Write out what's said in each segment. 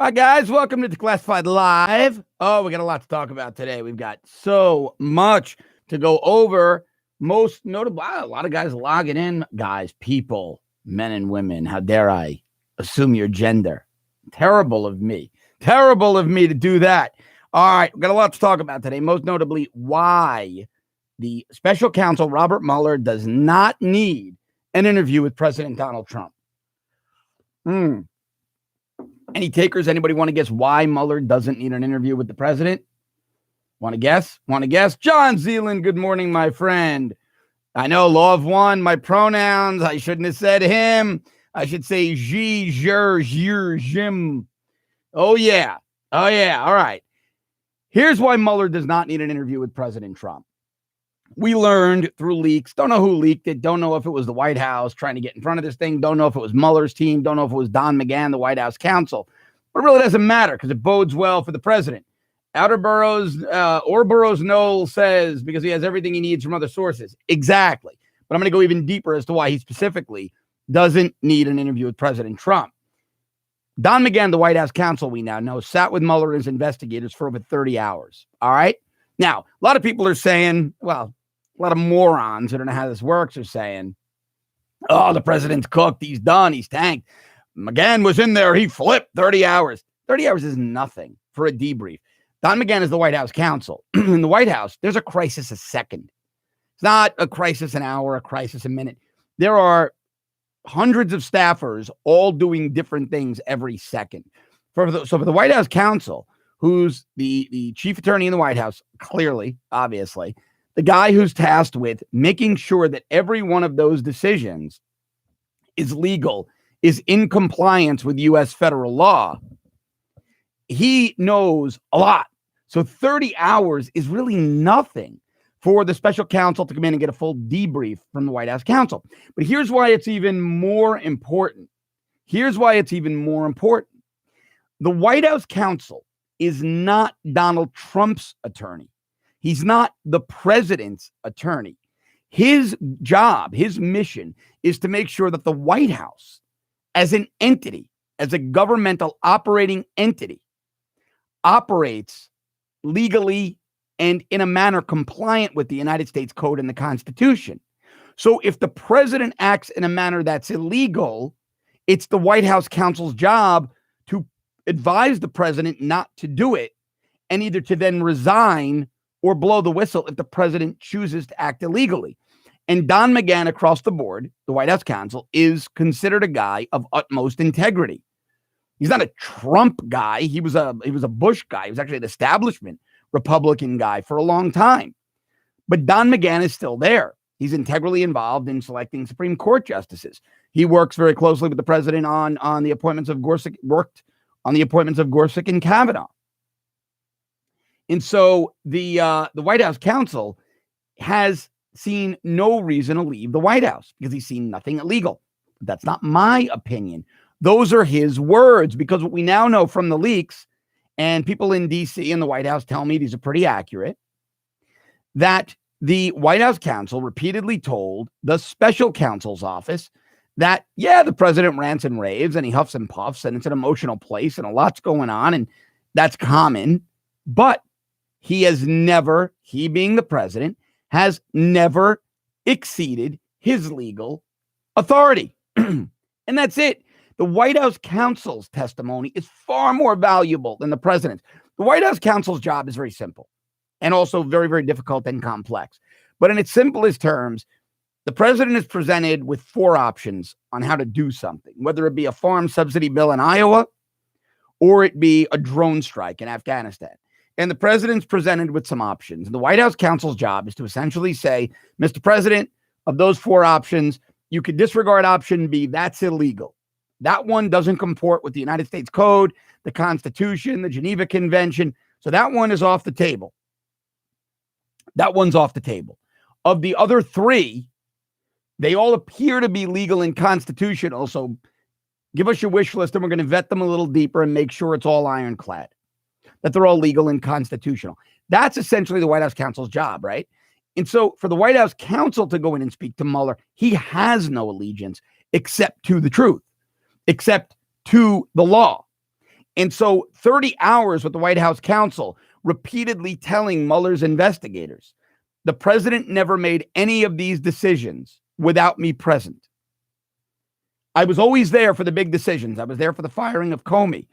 All right, guys, welcome to Declassified Live. Oh, we got a lot to talk about today. We've got so much to go over. Most notable, a lot of guys logging in. Guys, people, men and women, how dare I assume your gender? Terrible of me. Terrible of me to do that. All right, we've got a lot to talk about today. Most notably, why the special counsel, Robert Mueller, does not need an interview with President Donald Trump. Any takers? Anybody want to guess why Mueller doesn't need an interview with the president? Want to guess? Want to guess? John Zealand, good morning, my friend. I know, law of one, my pronouns. I shouldn't have said him. I should say Jim. Oh, yeah. Oh, yeah. All right. Here's why Mueller does not need an interview with President Trump. We learned through leaks, don't know who leaked it, don't know if it was the White House trying to get in front of this thing, don't know if it was Mueller's team, don't know if it was Don McGahn, the White House counsel. But it really doesn't matter because it bodes well for the president. Ouroboros Knoll says because he has everything he needs from other sources. Exactly. But I'm going to go even deeper as to why he specifically doesn't need an interview with President Trump. Don McGahn, the White House counsel, we now know, sat with Mueller and his investigators for over 30 hours. All right. Now, a lot of people are saying, well, a lot of morons who don't know how this works are saying, oh, the president's cooked. He's done. He's tanked. McGahn was in there. He flipped 30 hours. 30 hours is nothing for a debrief. Don McGahn is the White House counsel. In the White House, there's a crisis a second. It's not a crisis an hour, a crisis a minute. There are hundreds of staffers all doing different things every second. For the White House counsel, who's the chief attorney in the White House, clearly, obviously, the guy who's tasked with making sure that every one of those decisions is legal, is in compliance with U.S. federal law, he knows a lot. So 30 hours is really nothing for the special counsel to come in and get a full debrief from the White House counsel. But here's why it's even more important. The White House counsel is not Donald Trump's attorney. He's not the president's attorney. His job, his mission is to make sure that the White House, as an entity, as a governmental operating entity, operates legally and in a manner compliant with the United States Code and the Constitution. So if the president acts in a manner that's illegal, it's the White House counsel's job to advise the president not to do it and either to then resign or blow the whistle if the president chooses to act illegally. And Don McGahn across the board, the White House counsel, is considered a guy of utmost integrity. He's not a Trump guy. He was a Bush guy. He was actually an establishment Republican guy for a long time. But Don McGahn is still there. He's integrally involved in selecting Supreme Court justices. He works very closely with the president on the appointments of Gorsuch, and Kavanaugh. And so the White House counsel has seen no reason to leave the White House because he's seen nothing illegal. But that's not my opinion. Those are his words, because what we now know from the leaks, and people in D.C. and the White House tell me these are pretty accurate, that the White House counsel repeatedly told the special counsel's office that, yeah, the president rants and raves and he huffs and puffs and it's an emotional place and a lot's going on and that's common, but he being the president, has never exceeded his legal authority. And that's it. The White House counsel's testimony is far more valuable than the president's. The White House counsel's job is very simple and also very, very difficult and complex. But in its simplest terms, the president is presented with 4 options on how to do something, whether it be a farm subsidy bill in Iowa or it be a drone strike in Afghanistan. And the president's presented with some options. And the White House counsel's job is to essentially say, Mr. President, of those 4 options, you could disregard option B. That's illegal. That one doesn't comport with the United States Code, the Constitution, the Geneva Convention. So that one is off the table. That one's off the table. Of the other 3, they all appear to be legal and constitutional. So give us your wish list and we're going to vet them a little deeper and make sure it's all ironclad, that they're all legal and constitutional. That's essentially the White House counsel's job, right? And so for the White House counsel to go in and speak to Mueller, he has no allegiance except to the truth, except to the law. And so 30 hours with the White House counsel repeatedly telling Mueller's investigators, the president never made any of these decisions without me present. I was always there for the big decisions. I was there for the firing of Comey.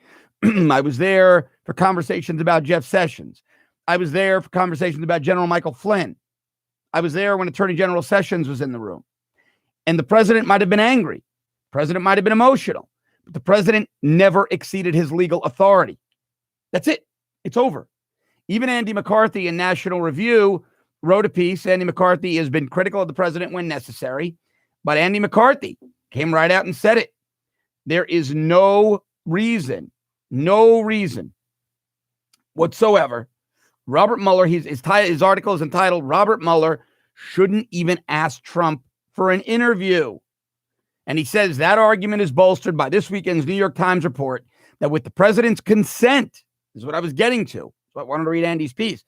I was there for conversations about Jeff Sessions. I was there for conversations about General Michael Flynn. I was there when Attorney General Sessions was in the room. And the president might have been angry. The president might have been emotional. But the president never exceeded his legal authority. That's it. It's over. Even Andy McCarthy in National Review wrote a piece. Andy McCarthy has been critical of the president when necessary. But Andy McCarthy came right out and said it. There is no reason whatsoever. Robert Mueller, his article is entitled, Robert Mueller Shouldn't Even Ask Trump for an Interview. And he says that argument is bolstered by this weekend's New York Times report that with the president's consent, this is what I was getting to. So I wanted to read Andy's piece.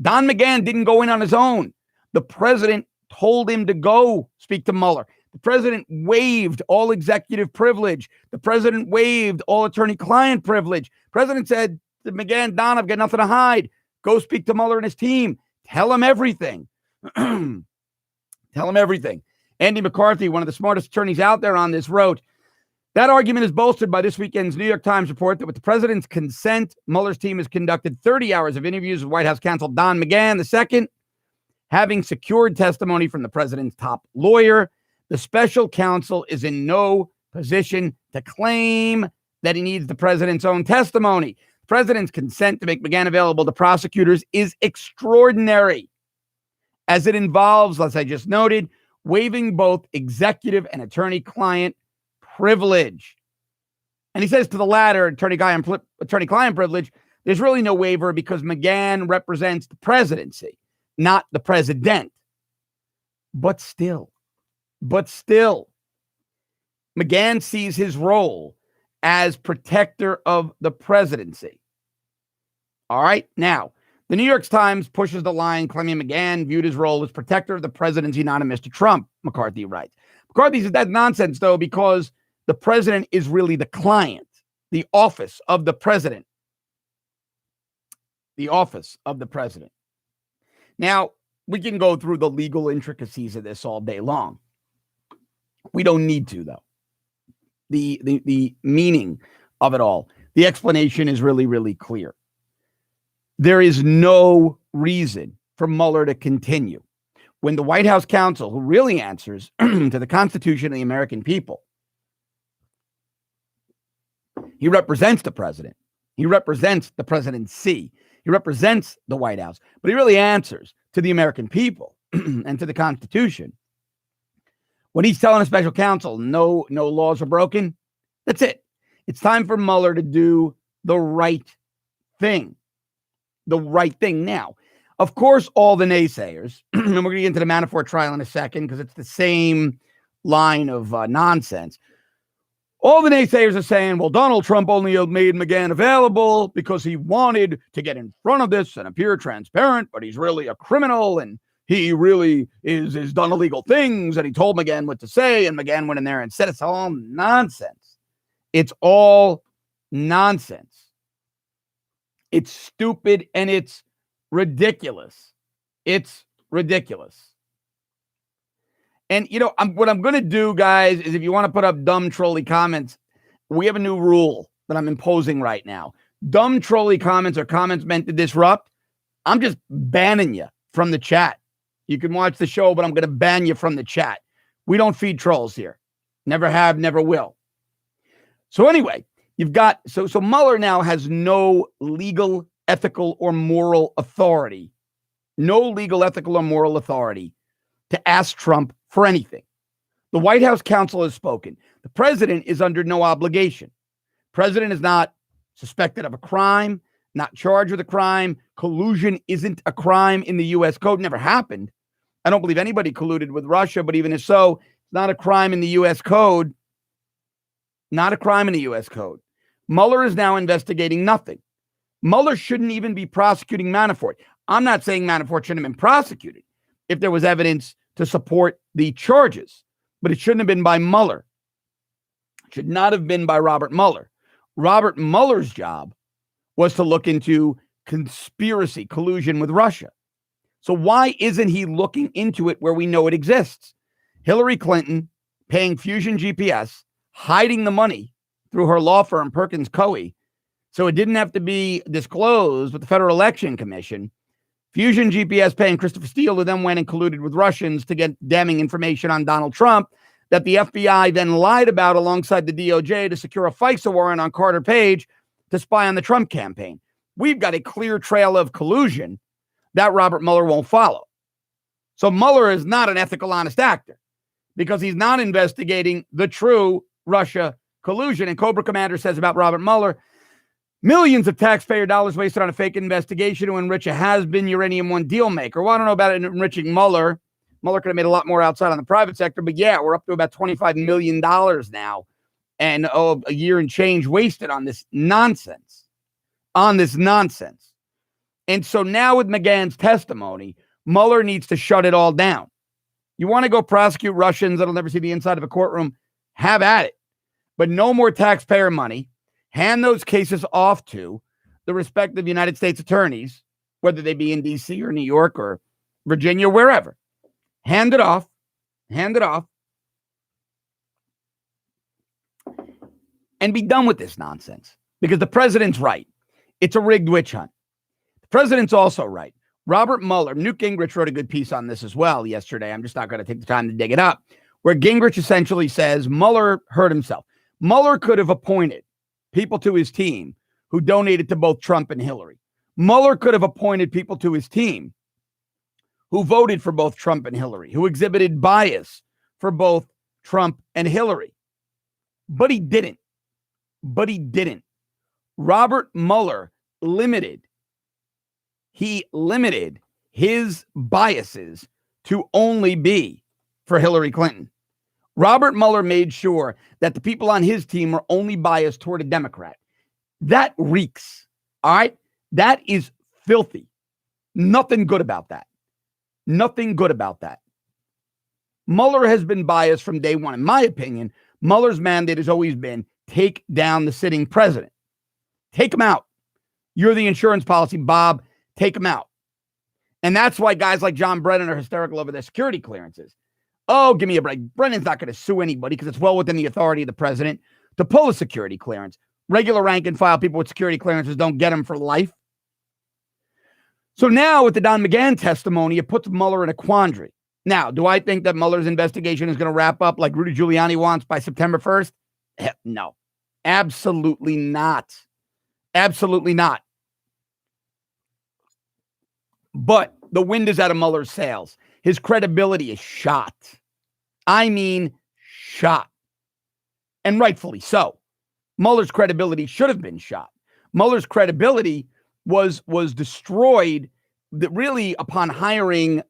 Don McGahn didn't go in on his own. The president told him to go speak to Mueller. The president waived all executive privilege. The president waived all attorney-client privilege. The president said to McGahn, Don, I've got nothing to hide. Go speak to Mueller and his team. Tell him everything. Tell him everything. Andy McCarthy, one of the smartest attorneys out there on this, wrote, that argument is bolstered by this weekend's New York Times report that with the president's consent, Mueller's team has conducted 30 hours of interviews with White House counsel Don McGahn II, having secured testimony from the president's top lawyer. The special counsel is in no position to claim that he needs the president's own testimony. The president's consent to make McGahn available to prosecutors is extraordinary, as it involves, as I just noted, waiving both executive and attorney-client privilege. And he says to the latter, attorney-client privilege, there's really no waiver because McGahn represents the presidency, not the president. But still, McGahn sees his role as protector of the presidency. All right. Now, the New York Times pushes the line, claiming McGahn viewed his role as protector of the presidency, not of Mr. Trump, McCarthy writes. McCarthy says that's nonsense, though, because the president is really the client, the office of the president. The office of the president. Now, we can go through the legal intricacies of this all day long. We don't need to, though. The meaning of it all, the explanation is really, really clear. There is no reason for Mueller to continue when the White House counsel, who really answers to the Constitution of the American people, he represents the president. He represents the presidency. He represents the White House, but he really answers to the American people and to the Constitution. When he's telling a special counsel no laws are broken, that's it. It's time for Mueller to do the right thing. The right thing. Now, of course, all the naysayers, and we're going to get into the Manafort trial in a second because it's the same line of nonsense. All the naysayers are saying, well, Donald Trump only made McGahn available because he wanted to get in front of this and appear transparent, but he's really a criminal and he really is done illegal things, and he told McGahn what to say, and McGahn went in there and said it's all nonsense. It's all nonsense. It's stupid and it's ridiculous. It's ridiculous. And, what I'm going to do, guys, is if you want to put up dumb trolley comments, we have a new rule that I'm imposing right now. Dumb trolley comments or comments meant to disrupt, I'm just banning you from the chat. You can watch the show, but I'm going to ban you from the chat. We don't feed trolls here. Never have, never will. So anyway, you've got, so Mueller now has no legal, ethical, or moral authority. No legal, ethical, or moral authority to ask Trump for anything. The White House counsel has spoken. The president is under no obligation. President is not suspected of a crime, not charged with a crime. Collusion isn't a crime in the U.S. code. Never happened. I don't believe anybody colluded with Russia, but even if so, it's not a crime in the U.S. code. Not a crime in the U.S. code. Mueller is now investigating nothing. Mueller shouldn't even be prosecuting Manafort. I'm not saying Manafort shouldn't have been prosecuted if there was evidence to support the charges, but it shouldn't have been by Mueller. It should not have been by Robert Mueller. Robert Mueller's job was to look into conspiracy, collusion with Russia. So why isn't he looking into it where we know it exists? Hillary Clinton paying Fusion GPS, hiding the money through her law firm, Perkins Coie, so it didn't have to be disclosed with the Federal Election Commission. Fusion GPS paying Christopher Steele, who then went and colluded with Russians to get damning information on Donald Trump that the FBI then lied about alongside the DOJ to secure a FISA warrant on Carter Page to spy on the Trump campaign. We've got a clear trail of collusion that Robert Mueller won't follow. So Mueller is not an ethical, honest actor because he's not investigating the true Russia collusion. And Cobra Commander says about Robert Mueller, millions of taxpayer dollars wasted on a fake investigation to enrich a has-been Uranium One deal maker. Well, I don't know about enriching Mueller. Mueller could have made a lot more outside on the private sector, but yeah, we're up to about $25 million now. And a year and change wasted on this nonsense. And so now with McGahn's testimony, Mueller needs to shut it all down. You want to go prosecute Russians that'll never see the inside of a courtroom? Have at it. But no more taxpayer money. Hand those cases off to the respective United States attorneys, whether they be in D.C. or New York or Virginia, wherever. Hand it off. And be done with this nonsense. Because the president's right. It's a rigged witch hunt. The president's also right. Robert Mueller, Newt Gingrich wrote a good piece on this as well yesterday. I'm just not going to take the time to dig it up. Where Gingrich essentially says Mueller hurt himself. Mueller could have appointed people to his team who donated to both Trump and Hillary. Mueller could have appointed people to his team who voted for both Trump and Hillary, who exhibited bias for both Trump and Hillary. But he didn't. Robert Mueller limited his biases to only be for Hillary Clinton. Robert Mueller made sure that the people on his team were only biased toward a Democrat. That reeks. All right. That is filthy. Nothing good about that. Mueller has been biased from day one. In my opinion, Mueller's mandate has always been take down the sitting president. Take him out. You're the insurance policy, Bob. Take him out. And that's why guys like John Brennan are hysterical over their security clearances. Oh, give me a break. Brennan's not going to sue anybody because it's well within the authority of the president to pull a security clearance. Regular rank and file people with security clearances don't get them for life. So now with the Don McGahn testimony, it puts Mueller in a quandary. Now, do I think that Mueller's investigation is going to wrap up like Rudy Giuliani wants by September 1st? No, absolutely not. Absolutely not. But the wind is out of Mueller's sails. His credibility is shot. I mean, shot. And rightfully so. Mueller's credibility should have been shot. Mueller's credibility was destroyed really upon hiring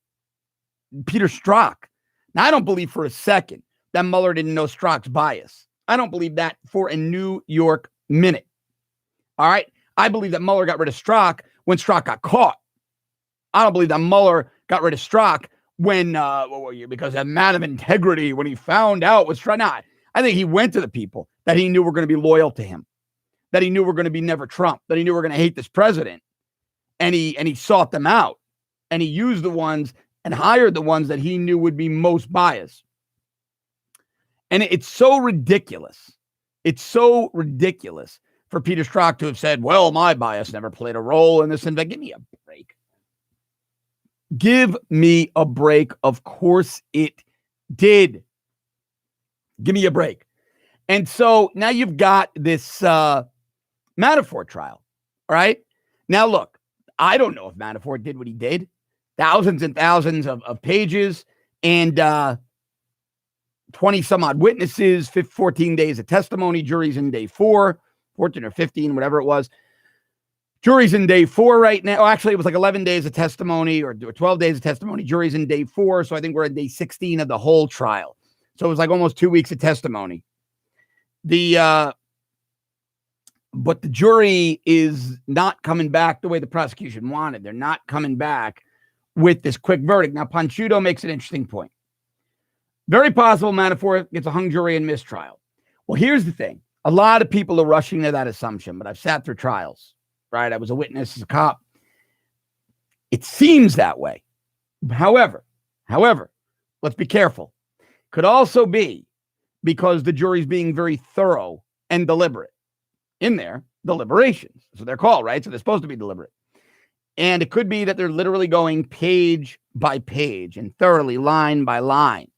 Peter Strzok. Now, I don't believe for a second that Mueller didn't know Strzok's bias. I don't believe that for a New York minute. All right? I believe that Mueller got rid of Strzok when Strzok got caught. I don't believe that Mueller got rid of Strzok when, because a man of integrity, when he found out was trying not. I think he went to the people that he knew were going to be loyal to him, that he knew were going to be never Trump, that he knew were going to hate this president. And he sought them out and he used the ones and hired the ones that he knew would be most biased. And it's so ridiculous. It's so ridiculous for Peter Strzok to have said, well, my bias never played a role in this. And give me a break. Give me a break. Of course it did. Give me a break. And so now you've got this Manafort trial. All right. Now, look, I don't know if Manafort did what he did. Thousands and thousands of pages and 20 some odd witnesses, 14 days of testimony, juries in day 4, 14 or 15, whatever it was. Juries in day 4 right now. Actually, it was like 11 days of testimony or 12 days of testimony. Juries in day 4. So I think we're in day 16 of the whole trial. So it was like almost 2 weeks of testimony. But the jury is not coming back the way the prosecution wanted. They're not coming back with this quick verdict. Now, Panchuto makes an interesting point. Very possible Manafort gets a hung jury in mistrial. Well, here's the thing. A lot of people are rushing to that assumption, but I've sat through trials, right? I was a witness as a cop. It seems that way. However, let's be careful. Could also be because the jury's being very thorough and deliberate in their deliberations. So they're called, right? So they're supposed to be deliberate. And it could be that they're literally going page by page and thoroughly line by line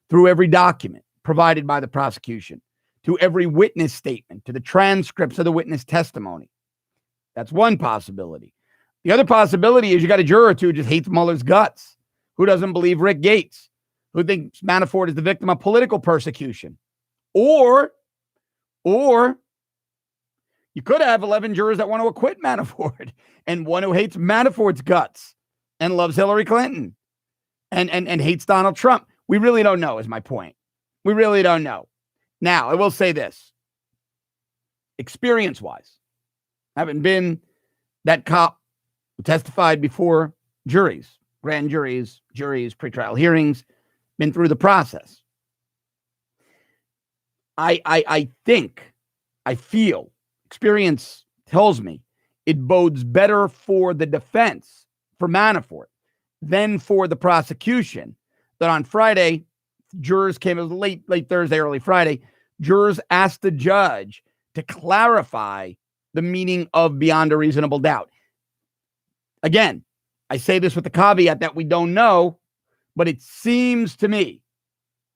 through every document provided by the prosecution, to every witness statement, to the transcripts of the witness testimony. That's one possibility. The other possibility is you got a juror or two who just hates Mueller's guts, who doesn't believe Rick Gates, who thinks Manafort is the victim of political persecution. Or you could have 11 jurors that want to acquit Manafort and one who hates Manafort's guts and loves Hillary Clinton and hates Donald Trump. We really don't know, is my point. We really don't know. Now, I will say this. Experience-wise, I haven't been that cop who testified before juries, grand juries, pretrial hearings, been through the process. I feel, experience tells me it bodes better for the defense, for Manafort, than for the prosecution. That on Friday, jurors came, it was late Thursday, early Friday, jurors asked the judge to clarify the meaning of beyond a reasonable doubt. Again, I say this with the caveat that we don't know, but it seems to me,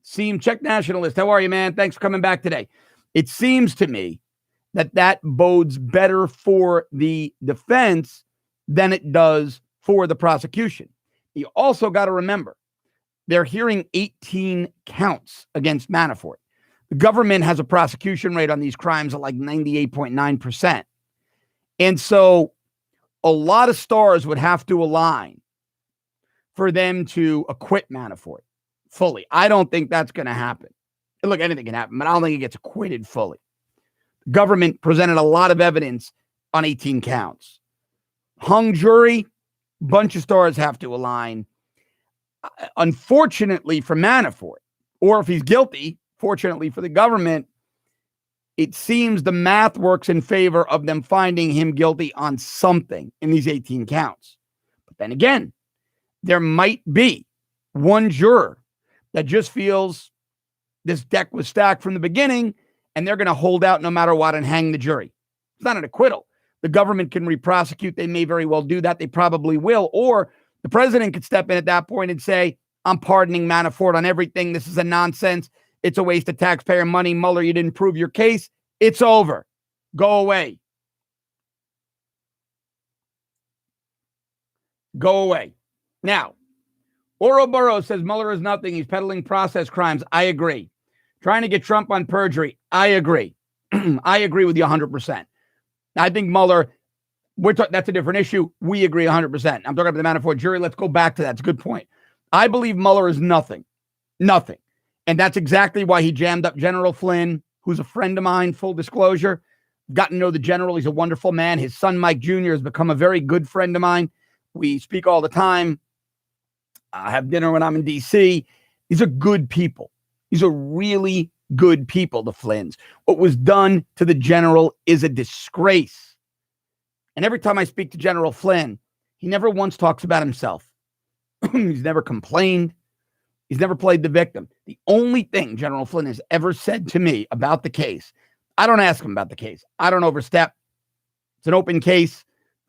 Czech Nationalist, how are you, man? Thanks for coming back today. It seems to me that bodes better for the defense than it does for the prosecution. You also got to remember, they're hearing 18 counts against Manafort. The government has a prosecution rate on these crimes of like 98.9%. And so a lot of stars would have to align for them to acquit Manafort fully. I don't think that's going to happen. Look, anything can happen, but I don't think he gets acquitted fully. The government presented a lot of evidence on 18 counts. Hung jury, bunch of stars have to align. Unfortunately for Manafort, or if he's guilty, fortunately for the government, it seems the math works in favor of them finding him guilty on something in these 18 counts. But then again, there might be one juror that just feels this deck was stacked from the beginning and they're going to hold out no matter what and hang the jury. It's not an acquittal. The government can re-prosecute. They may very well do that. They probably will. Or the president could step in at that point and say, I'm pardoning Manafort on everything. This is a nonsense. It's a waste of taxpayer money. Mueller, you didn't prove your case. It's over. Go away. Go away. Now, Ouroboros says Mueller is nothing. He's peddling process crimes. I agree. Trying to get Trump on perjury. I agree. I agree with you 100%. I think Mueller, that's a different issue. We agree 100%. I'm talking about the Manafort jury. Let's go back to that. It's a good point. I believe Mueller is nothing. Nothing. And that's exactly why he jammed up General Flynn, who's a friend of mine, full disclosure. Gotten to know the general. He's a wonderful man. His son, Mike Jr., has become a very good friend of mine. We speak all the time. I have dinner when I'm in D.C. These are good people. These are really good people, the Flynns. What was done to the general is a disgrace. And every time I speak to General Flynn, he never once talks about himself. He's never complained. He's never played the victim. The only thing General Flynn has ever said to me about the case, I don't ask him about the case. I don't overstep. It's an open case.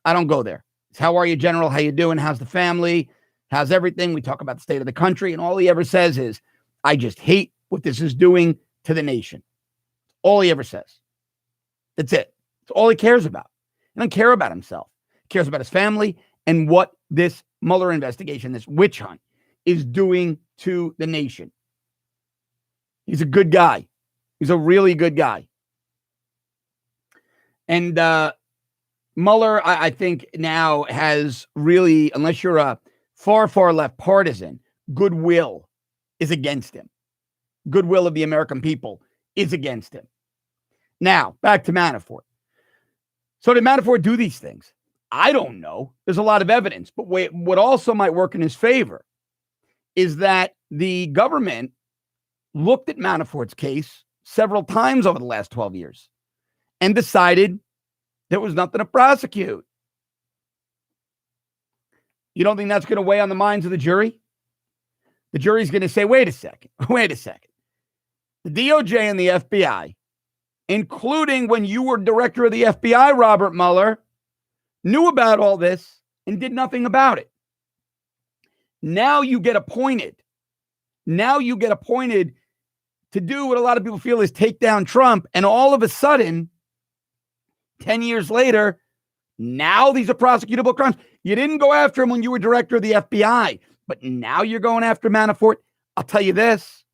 I don't go there. It's, how are you, General? How you doing? How's the family? How's everything? We talk about the state of the country. And all he ever says is, I just hate what this is doing to the nation. All he ever says. That's it. It's all he cares about. He doesn't care about himself. He cares about his family and what this Mueller investigation, this witch hunt, is doing to the nation. He's a good guy. He's a really good guy. And Mueller, I think now has really, unless you're a far, far left partisan, goodwill is against him. Goodwill of the American people is against him. Now, back to Manafort. So did Manafort do these things? I don't know. There's a lot of evidence. But what also might work in his favor is that the government looked at Manafort's case several times over the last 12 years and decided there was nothing to prosecute. You don't think that's going to weigh on the minds of the jury? The jury's going to say, wait a second. The DOJ and the FBI, including when you were director of the FBI, Robert Mueller, knew about all this and did nothing about it. Now you get appointed. To do what a lot of people feel is take down Trump. And all of a sudden, 10 years later, now these are prosecutable crimes. You didn't go after him when you were director of the FBI, but now you're going after Manafort. I'll tell you this.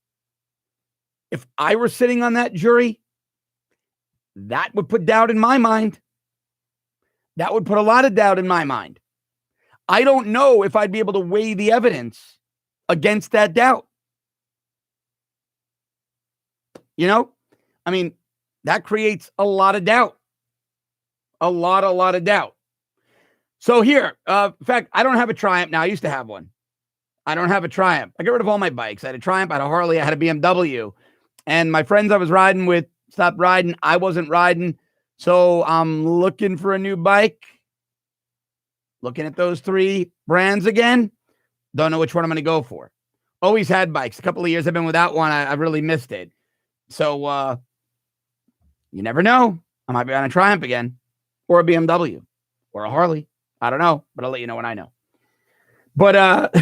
If I were sitting on that jury, that would put doubt in my mind. That would put a lot of doubt in my mind. I don't know if I'd be able to weigh the evidence against that doubt. That creates a lot of doubt. A lot of doubt. So here, in fact, I don't have a Triumph now. I used to have one. I don't have a Triumph. I got rid of all my bikes. I had a Triumph, I had a Harley, I had a BMW. And my friends I was riding with stopped riding. I wasn't riding. So I'm looking for a new bike. Looking at those three brands again. Don't know which one I'm going to go for. Always had bikes. A couple of years I've been without one. I really missed it. So you never know. I might be on a Triumph again. Or a BMW. Or a Harley. I don't know. But I'll let you know when I know. But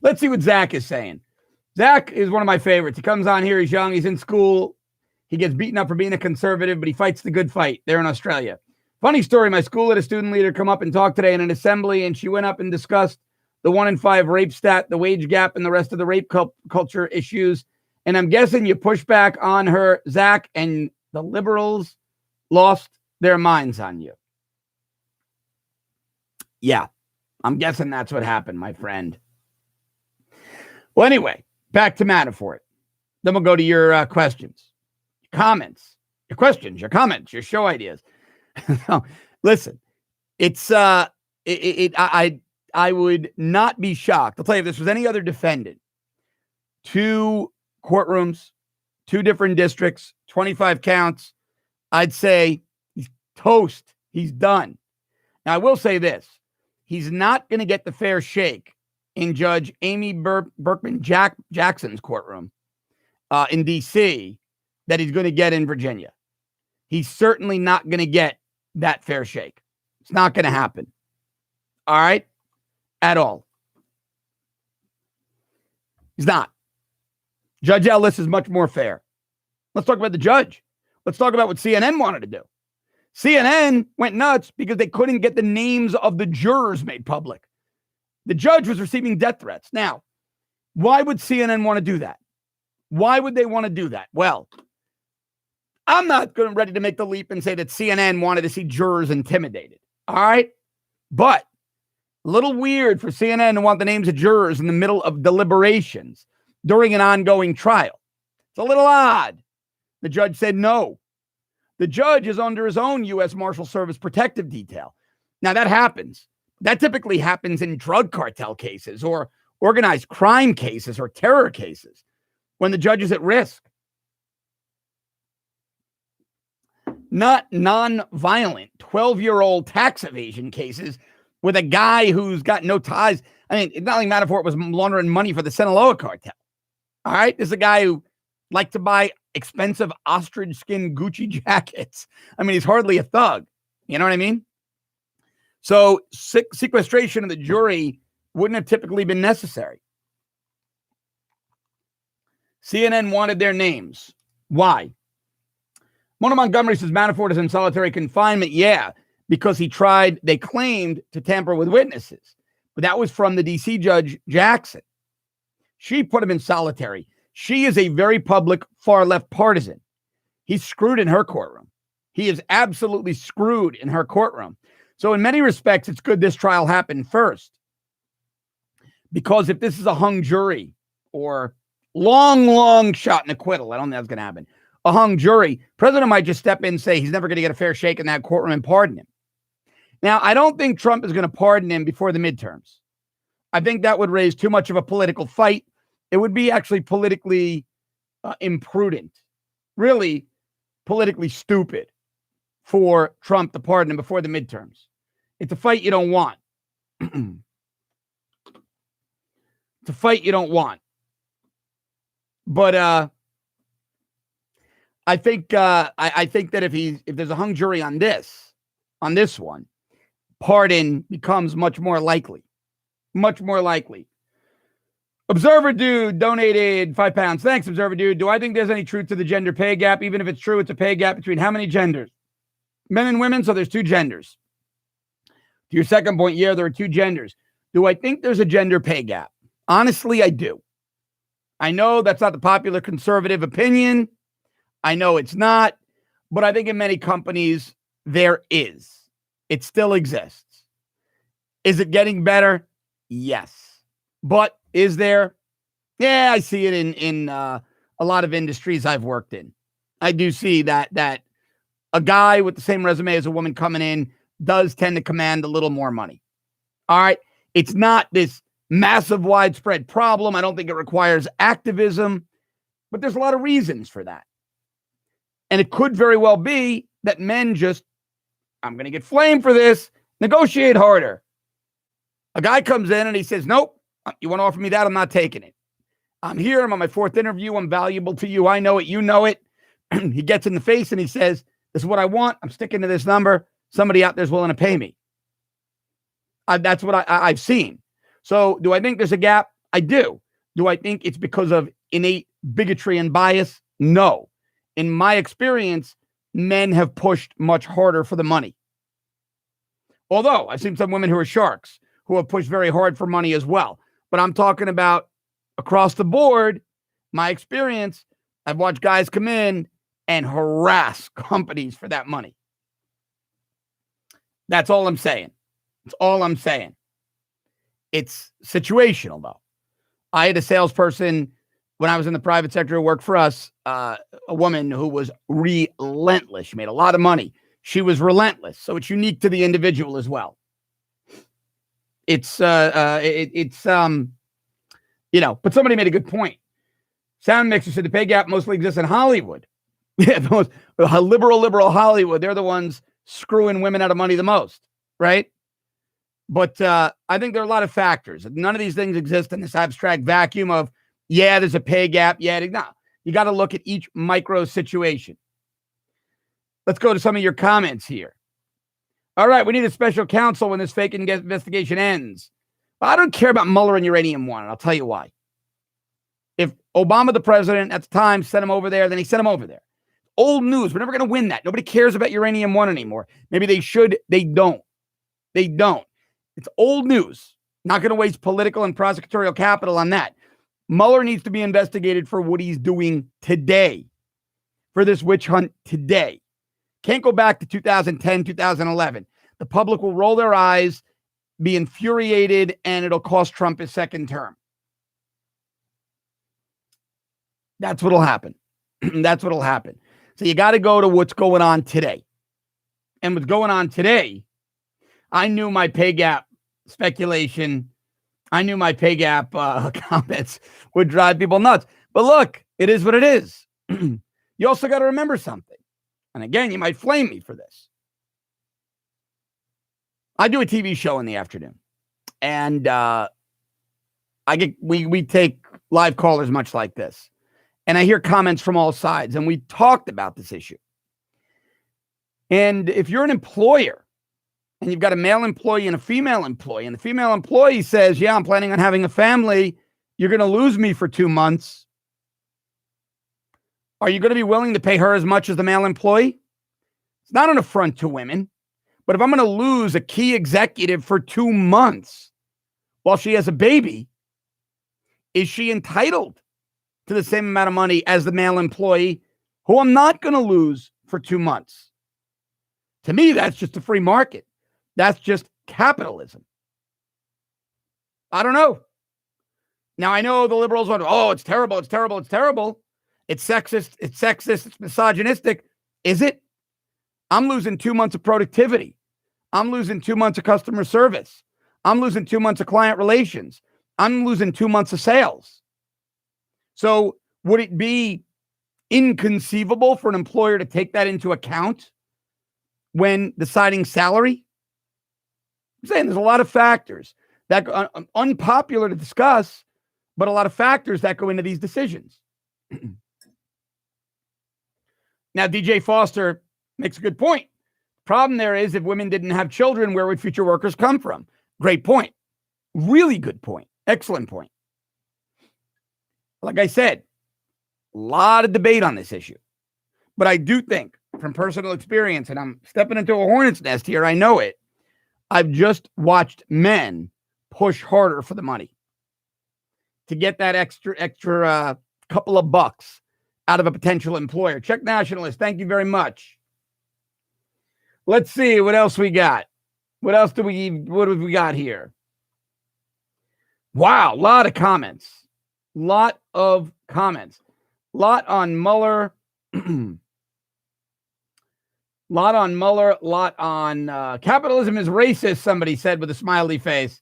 let's see what Zach is saying. Zach is one of my favorites. He comes on here. He's young. He's in school. He gets beaten up for being a conservative, but he fights the good fight there in Australia. Funny story. My school had a student leader come up and talk today in an assembly, and she went up and discussed the 1 in 5 rape stat, the wage gap, and the rest of the rape culture issues. And I'm guessing you push back on her, Zach, and the liberals lost their minds on you. Yeah, I'm guessing that's what happened, my friend. Well, anyway, back to Manafort. Then we'll go to your questions, comments, your questions, your comments, your show ideas. Listen, it's I would not be shocked. I'll tell you, if this was any other defendant, 2 courtrooms, 2 different districts, 25 counts, I'd say he's toast. He's done. Now, I will say this. He's not going to get the fair shake in Judge Amy Berkman Jackson's courtroom in D.C. that he's going to get in Virginia. He's certainly not going to get that fair shake. It's not going to happen. All right? At all. He's not. Judge Ellis is much more fair. Let's talk about the judge. Let's talk about what CNN wanted to do. CNN went nuts because they couldn't get the names of the jurors made public. The judge was receiving death threats. Now, why would CNN want to do that? Why would they want to do that? Well, I'm not ready to make the leap and say that CNN wanted to see jurors intimidated. All right? But a little weird for CNN to want the names of jurors in the middle of deliberations during an ongoing trial. It's a little odd. The judge said no. The judge is under his own U.S. Marshal Service protective detail. Now, that happens. That typically happens in drug cartel cases or organized crime cases or terror cases when the judge is at risk. Not non-violent 12-year-old tax evasion cases with a guy who's got no ties. I mean, it's not like Manafort was laundering money for the Sinaloa cartel. All right? This is a guy who liked to buy expensive ostrich skin Gucci jackets. I mean, he's hardly a thug. You know what I mean? So sequestration of the jury wouldn't have typically been necessary. CNN wanted their names. Why? Mona Montgomery says Manafort is in solitary confinement. Yeah, because they claimed to tamper with witnesses. But that was from the D.C. Judge Jackson. She put him in solitary. She is a very public far-left partisan. He's screwed in her courtroom. He is absolutely screwed in her courtroom. So in many respects, it's good this trial happened first. Because if this is a hung jury or long shot and acquittal, I don't think that's going to happen. A hung jury, president might just step in and say he's never going to get a fair shake in that courtroom and pardon him. Now, I don't think Trump is going to pardon him before the midterms. I think that would raise too much of a political fight. It would be actually politically imprudent really politically stupid for Trump to pardon him before the midterms. It's a fight you don't want. It's a fight you don't want. But I think that if there's a hung jury on this one, pardon becomes much more likely. Much more likely. Observer Dude donated £5. Thanks, Observer Dude. Do I think there's any truth to the gender pay gap? Even if it's true, it's a pay gap between how many genders? Men and women, so there's two genders. To your second point, yeah, there are two genders. Do I think there's a gender pay gap? Honestly, I do. I know that's not the popular conservative opinion. I know it's not, but I think in many companies there is. It still exists. Is it getting better? Yes. But is there? Yeah, I see it in a lot of industries I've worked in. I do see that a guy with the same resume as a woman coming in does tend to command a little more money. All right. It's not this massive widespread problem. I don't think it requires activism, but there's a lot of reasons for that. And it could very well be that men just, I'm going to get flamed for this, negotiate harder. A guy comes in and he says, nope, you want to offer me that? I'm not taking it. I'm here. I'm on my fourth interview. I'm valuable to you. I know it. You know it. He gets in the face and he says, this is what I want. I'm sticking to this number. Somebody out there is willing to pay me. That's what I've seen. So do I think there's a gap? I do. Do I think it's because of innate bigotry and bias? No. In my experience, men have pushed much harder for the money. Although I've seen some women who are sharks who have pushed very hard for money as well. But I'm talking about across the board, my experience, I've watched guys come in and harass companies for that money. That's all I'm saying. That's all I'm saying. It's situational, though. I had a salesperson when I was in the private sector who worked for us, a woman who was relentless. She made a lot of money. She was relentless. So it's unique to the individual as well. But somebody made a good point. Sound Mixer said the pay gap mostly exists in Hollywood. Yeah, the most liberal Hollywood. They're the ones screwing women out of money the most, right? But I think there are a lot of factors. None of these things exist in this abstract vacuum of, yeah, there's a pay gap. Yeah, no. You got to look at each micro situation. Let's go to some of your comments here. All right, we need a special counsel when this fake investigation ends. Well, I don't care about Mueller and Uranium One, and I'll tell you why. If Obama, the president at the time, sent him over there, then he sent him over there. Old news. We're never going to win that. Nobody cares about Uranium One anymore. Maybe they should. They don't. They don't. It's old news. Not going to waste political and prosecutorial capital on that. Mueller needs to be investigated for what he's doing today, for this witch hunt today. Can't go back to 2010, 2011. The public will roll their eyes, be infuriated, and it'll cost Trump his second term. That's what'll happen. That's what'll happen. So you got to go to what's going on today. And what's going on today, I knew my pay gap speculation, I knew my pay gap comments would drive people nuts. But look, it is what it is. You also got to remember something. And again, you might flame me for this. I do a TV show in the afternoon. And we take live callers much like this. And I hear comments from all sides. And we talked about this issue. And if you're an employer and you've got a male employee and a female employee, and the female employee says, yeah, I'm planning on having a family, you're going to lose me for 2 months. Are you going to be willing to pay her as much as the male employee? It's not an affront to women. But if I'm going to lose a key executive for 2 months while she has a baby, is she entitled to the same amount of money as the male employee who I'm not going to lose for 2 months? To me, that's just a free market. That's just capitalism. I don't know. Now, I know the liberals want, oh, it's terrible, it's terrible, it's terrible. It's sexist, it's misogynistic. Is it? I'm losing 2 months of productivity. I'm losing 2 months of customer service. I'm losing 2 months of client relations. I'm losing 2 months of sales. So would it be inconceivable for an employer to take that into account when deciding salary? I'm saying there's a lot of factors that are unpopular to discuss, but a lot of factors that go into these decisions. Now, DJ Foster makes a good point. Problem there is, if women didn't have children, where would future workers come from? Great point. Really good point. Excellent point. Like I said, a lot of debate on this issue. But I do think, from personal experience, and I'm stepping into a hornet's nest here, I know it, I've just watched men push harder for the money to get that extra couple of bucks out of a potential employer. Czech nationalist, thank you very much. Let's see what else we got. What have we got here? Wow, a lot of comments. Lot on Mueller. Lot on capitalism is racist, somebody said with a smiley face.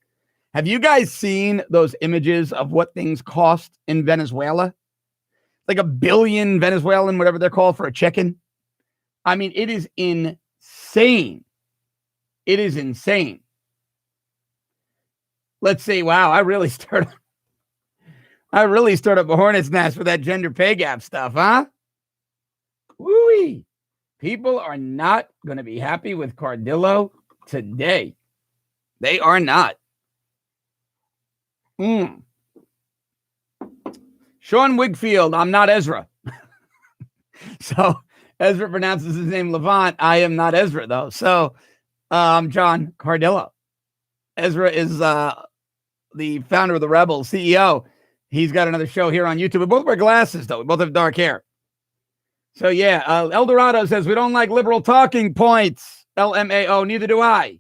Have you guys seen those images of what things cost in Venezuela? Like $1 billion Venezuelan, whatever they're called, for a chicken. I mean, it is insane. It is insane. Let's see. Wow, I really stirred up a hornet's nest with that gender pay gap stuff, huh? Woo-wee. People are not going to be happy with Cardillo today. They are not. Sean Wigfield, I'm not Ezra. So Ezra pronounces his name Levant. I am not Ezra, though. So I'm John Cardillo. Ezra is the founder of the Rebel, CEO. He's got another show here on YouTube. We both wear glasses, though. We both have dark hair. So, yeah, El Dorado says, we don't like liberal talking points. LMAO, neither do I.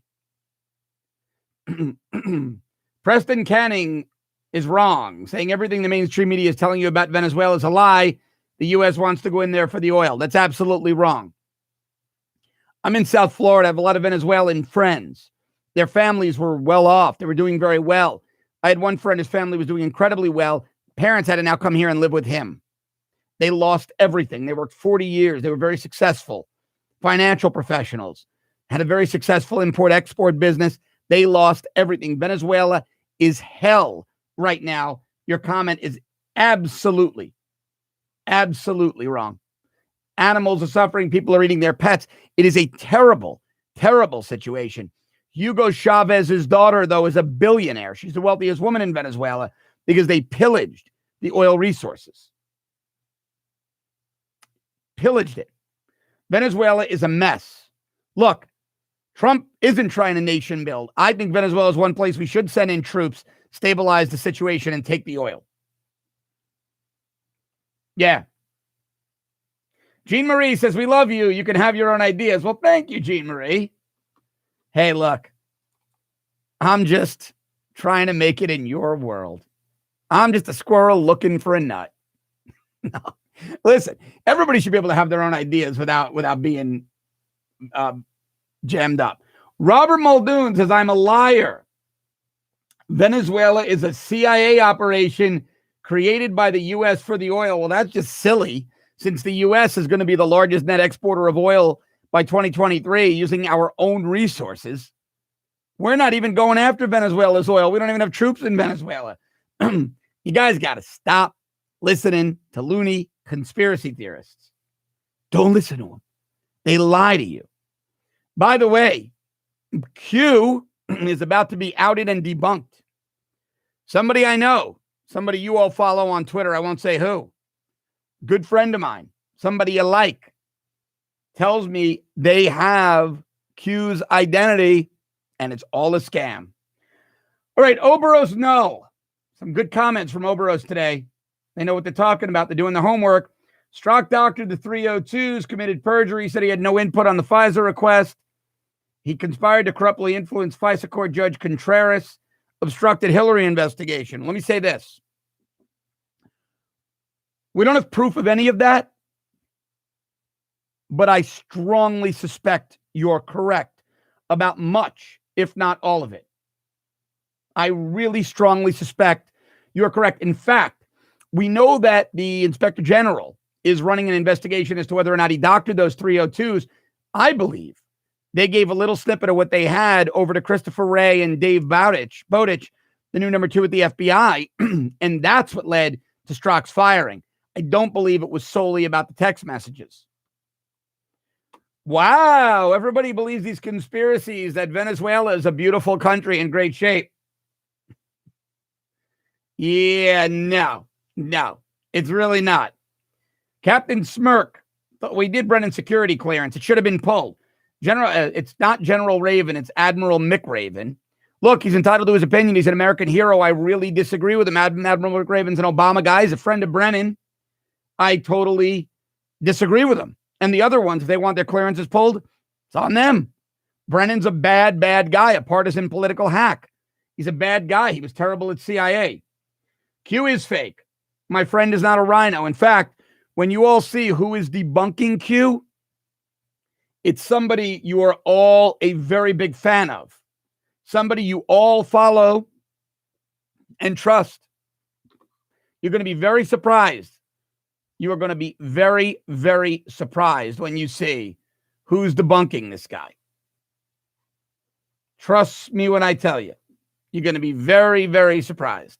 Preston Canning is wrong, saying everything the mainstream media is telling you about Venezuela is a lie. The U.S. wants to go in there for the oil. That's absolutely wrong. I'm in South Florida. I have a lot of Venezuelan friends. Their families were well off. They were doing very well. I had one friend, his family was doing incredibly well. Parents had to now come here and live with him. They lost everything. They worked 40 years. They were very successful. Financial professionals. Had a very successful import-export business. They lost everything. Venezuela is hell right now. Your comment is absolutely wrong. Animals are suffering. People are eating their pets. It is a terrible, terrible situation. Hugo Chavez's daughter, though, is a billionaire. She's the wealthiest woman in Venezuela because they pillaged the oil resources. Pillaged it. Venezuela is a mess. Look, Trump isn't trying to nation build. I think Venezuela is one place we should send in troops, stabilize the situation, and take the oil. Yeah. Jean Marie says, we love you. You can have your own ideas. Well, thank you, Jean Marie. Hey, look, I'm just trying to make it in your world. I'm just a squirrel looking for a nut. No. Listen, everybody should be able to have their own ideas without being jammed up. Robert Muldoon says, I'm a liar. Venezuela is a CIA operation created by the U.S. for the oil. Well, that's just silly, since the U.S. is going to be the largest net exporter of oil by 2023 using our own resources. We're not even going after Venezuela's oil. We don't even have troops in Venezuela. You guys got to stop listening to loony conspiracy theorists. Don't listen to them. They lie to you. By the way, Q is about to be outed and debunked. Somebody I know, somebody you all follow on Twitter, I won't say who, good friend of mine, somebody you like, tells me they have Q's identity and it's all a scam. All right, Oberos, no. Some good comments from Oberos today. They know what they're talking about. They're doing the homework. Strzok doctored the 302s, committed perjury, said he had no input on the FISA request. He conspired to corruptly influence FISA court judge Contreras, obstructed Hillary investigation. Let me say this. We don't have proof of any of that, but I strongly suspect you're correct about much, if not all of it. I really strongly suspect you're correct. In fact, we know that the Inspector General is running an investigation as to whether or not he doctored those 302s. I believe they gave a little snippet of what they had over to Christopher Wray and Dave Bowditch, the new number 2 at the FBI, and that's what led to Strzok's firing. I don't believe it was solely about the text messages. Wow, everybody believes these conspiracies that Venezuela is a beautiful country in great shape. Yeah, no, it's really not. Captain Smirk, we did Brennan security clearance. It should have been pulled. It's not General Raven, it's Admiral Mick Raven. Look, he's entitled to his opinion. He's an American hero. I really disagree with him. Admiral Mick Raven's an Obama guy. He's a friend of Brennan. I totally disagree with him. And the other ones, if they want their clearances pulled, it's on them. Brennan's a bad guy, a partisan political hack. He's a bad guy. He was terrible at CIA. Q is fake. My friend is not a rhino. In fact, when you all see who is debunking Q, it's somebody you are all a very big fan of. Somebody you all follow and trust. You're going to be very surprised. You are going to be very, very surprised when you see who's debunking this guy. Trust me when I tell you. You're going to be very, very surprised.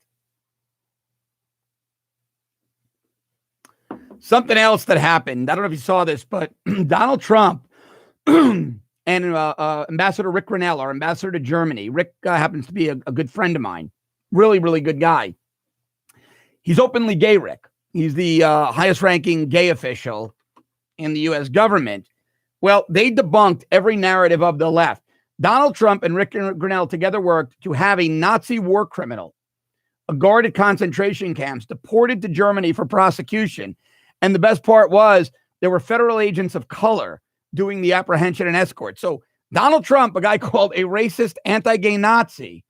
Something else that happened, I don't know if you saw this, but Donald Trump and Ambassador Rick Grenell, our ambassador to Germany. Rick happens to be a good friend of mine. Really, really good guy. He's openly gay, Rick. He's the highest ranking gay official in the U.S. government. Well, they debunked every narrative of the left. Donald Trump and Rick Grenell together worked to have a Nazi war criminal, a guard at concentration camps, deported to Germany for prosecution. And the best part was there were federal agents of color doing the apprehension and escort. So Donald Trump, a guy called a racist anti-gay Nazi,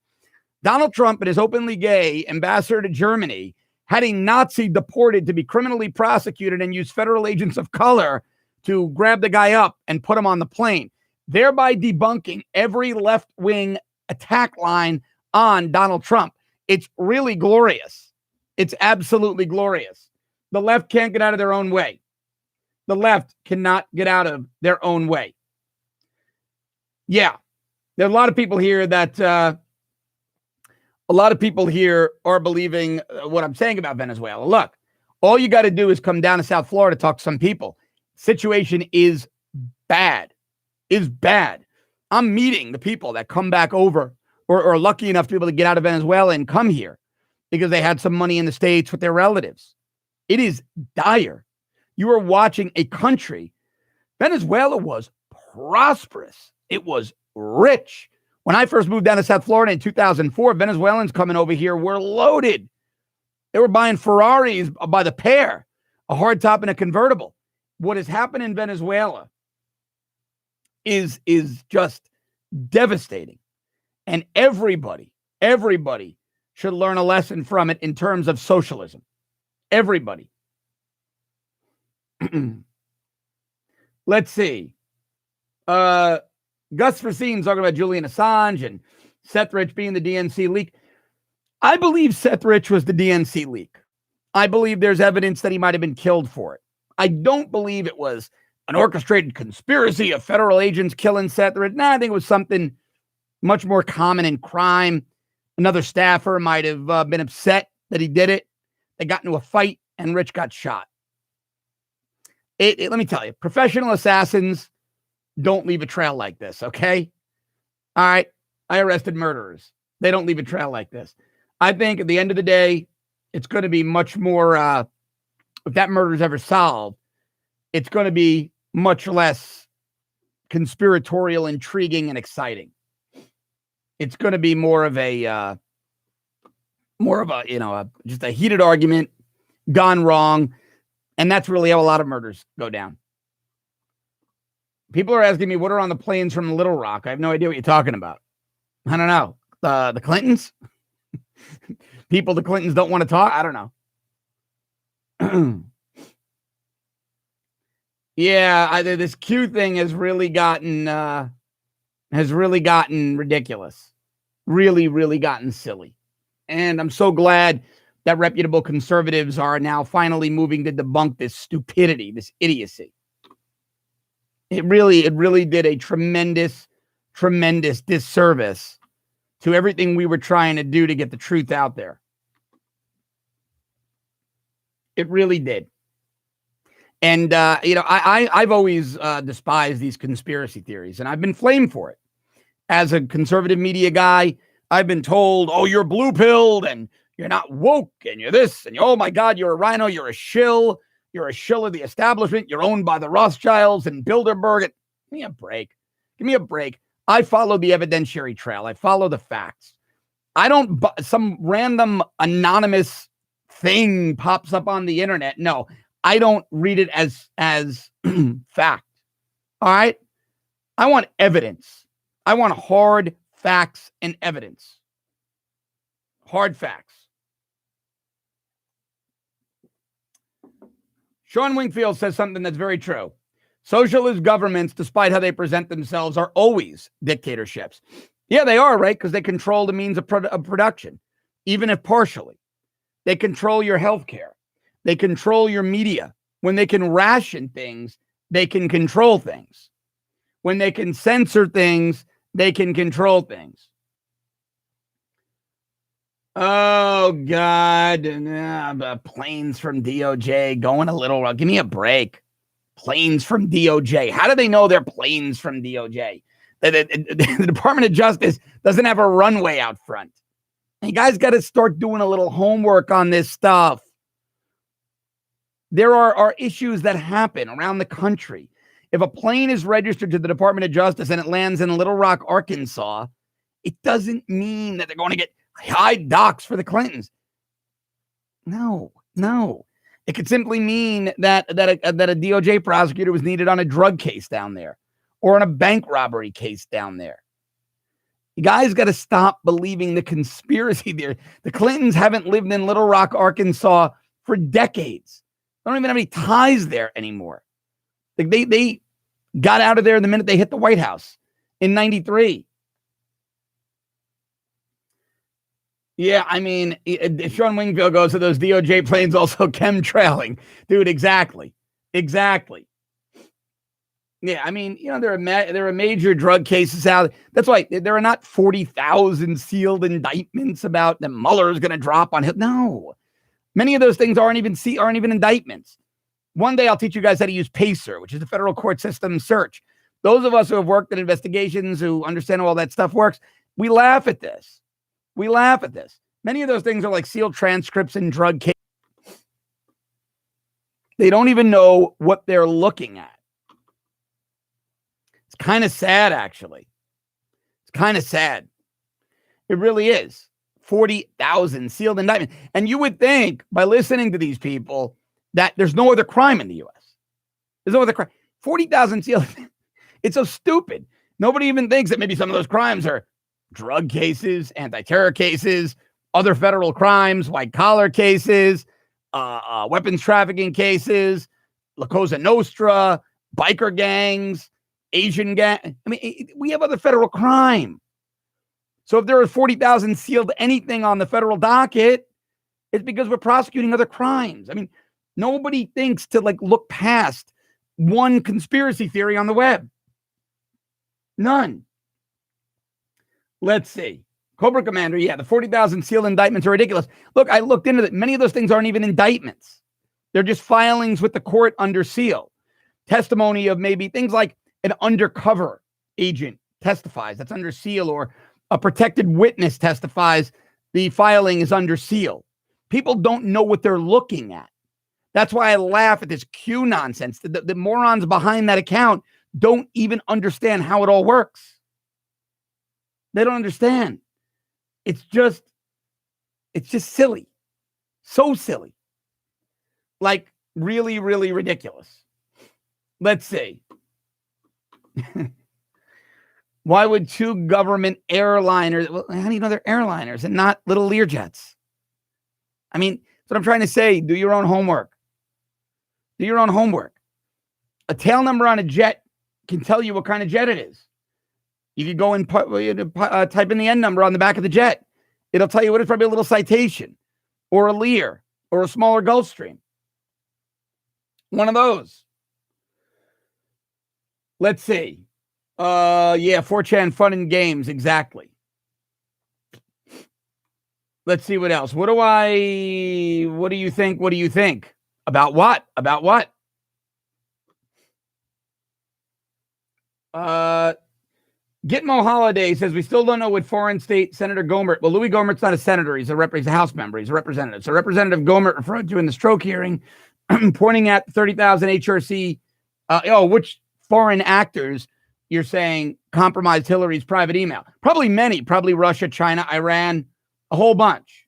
Donald Trump and his openly gay ambassador to Germany had a Nazi deported to be criminally prosecuted and use federal agents of color to grab the guy up and put him on the plane, thereby debunking every left-wing attack line on Donald Trump. It's really glorious. It's absolutely glorious. The left can't get out of their own way. The left cannot get out of their own way. Yeah, there are a lot of people here that are believing what I'm saying about Venezuela. Look, all you got to do is come down to South Florida, talk to some people. Situation is bad. I'm meeting the people that come back over or are lucky enough to be able to get out of Venezuela and come here because they had some money in the States with their relatives. It is dire. You are watching a country. Venezuela was prosperous. It was rich. When I first moved down to South Florida in 2004, Venezuelans coming over here were loaded. They were buying Ferraris by the pair, a hardtop and a convertible. What has happened in Venezuela is just devastating. And everybody should learn a lesson from it in terms of socialism. Everybody. Let's see. Gus Francine talking about Julian Assange and Seth Rich being the DNC leak. I believe Seth Rich was the DNC leak. I believe there's evidence that he might have been killed for it. I don't believe it was an orchestrated conspiracy of federal agents killing Seth Rich. I think it was something much more common in crime. Another staffer might have been upset that he did it. They got into a fight and Rich got shot. Let me tell you, professional assassins don't leave a trail like this, okay? All right, I arrested murderers. They don't leave a trail like this. I think at the end of the day, it's going to be much more, if that murder is ever solved, it's going to be much less conspiratorial, intriguing, and exciting. It's going to be more of a, just a heated argument gone wrong. And that's really how a lot of murders go down. People are asking me what are on the planes from Little Rock. I have no idea what you're talking about. I don't know. The Clintons? The Clintons don't want to talk? I don't know. Yeah, this Q thing has really gotten ridiculous. Really, really gotten silly. And I'm so glad that reputable conservatives are now finally moving to debunk this stupidity, this idiocy. It really did a tremendous disservice to everything we were trying to do to get the truth out there. It really did. And, I've always despised these conspiracy theories, and I've been flamed for it. As a conservative media guy, I've been told, oh, you're blue-pilled, and you're not woke, and you're this, and oh, my God, you're a rhino, you're a shill. You're a shill of the establishment. You're owned by the Rothschilds and Bilderberg. Give me a break. Give me a break. I follow the evidentiary trail. I follow the facts. I don't, some random anonymous thing pops up on the internet. No, I don't read it as fact. All right. I want evidence. I want hard facts and evidence. Hard facts. Sean Wingfield says something that's very true. Socialist governments, despite how they present themselves, are always dictatorships. Yeah, they are, right? Because they control the means of production, even if partially. They control your healthcare. They control your media. When they can ration things, they can control things. When they can censor things, they can control things. Oh, God. Planes from DOJ going a little. Give me a break. Planes from DOJ. How do they know they're planes from DOJ? The Department of Justice doesn't have a runway out front. You guys got to start doing a little homework on this stuff. There are issues that happen around the country. If a plane is registered to the Department of Justice and it lands in Little Rock, Arkansas, it doesn't mean that they're going to get high docs for the Clintons. No. It could simply mean that a DOJ prosecutor was needed on a drug case down there or on a bank robbery case down there. You guys got to stop believing the conspiracy there. The Clintons haven't lived in Little Rock, Arkansas for decades. They don't even have any ties there anymore. Like they got out of there the minute they hit the White House in 93. Yeah, I mean, Sean Wingfield goes to those DOJ planes also chemtrailing. Dude, exactly. Yeah, I mean, there are major drug cases out. That's why there are not 40,000 sealed indictments about that Mueller is going to drop on him. No, many of those things aren't even indictments. One day I'll teach you guys how to use PACER, which is the federal court system search. Those of us who have worked in investigations, who understand how all that stuff works, we laugh at this. Many of those things are like sealed transcripts in drug cases. They don't even know what they're looking at. It's kind of sad, actually. It's kind of sad. It really is. 40,000 sealed indictments. And you would think, by listening to these people, that there's no other crime in the U.S. There's no other crime. 40,000 sealed. It's so stupid. Nobody even thinks that maybe some of those crimes are drug cases, anti-terror cases, other federal crimes, white-collar cases, weapons trafficking cases, La Cosa Nostra, biker gangs, Asian gang. I mean, we have other federal crime. So if there are 40,000 sealed anything on the federal docket, it's because we're prosecuting other crimes. I mean, nobody thinks to look past one conspiracy theory on the web. None. Let's see. Cobra Commander, yeah, the 40,000 sealed indictments are ridiculous. Look, I looked into it. Many of those things aren't even indictments. They're just filings with the court under seal. Testimony of maybe things like an undercover agent testifies, that's under seal, or a protected witness testifies, the filing is under seal. People don't know what they're looking at. That's why I laugh at this Q nonsense. The morons behind that account don't even understand how it all works. They don't understand. It's just silly. So silly. Like really, really ridiculous. Let's see. Why would two government airliners, well, how do you know they're airliners and not little Learjets? I mean, that's what I'm trying to say. Do your own homework. Do your own homework. A tail number on a jet can tell you what kind of jet it is. You could go and type in the N number on the back of the jet. It'll tell you what it's, probably a little citation. or a Lear or a smaller Gulfstream. One of those. Let's see. Yeah, 4chan fun and games, exactly. Let's see what else. What do you think? What do you think? About what? About what? Gitmo Holiday says we still don't know what foreign state Senator Gohmert. Well, Louis Gohmert's not a senator. He's a House member. He's a representative. So Representative Gohmert referred to in the stroke hearing, pointing at 30,000 HRC. Which foreign actors you're saying compromised Hillary's private email? Probably many. Probably Russia, China, Iran, a whole bunch.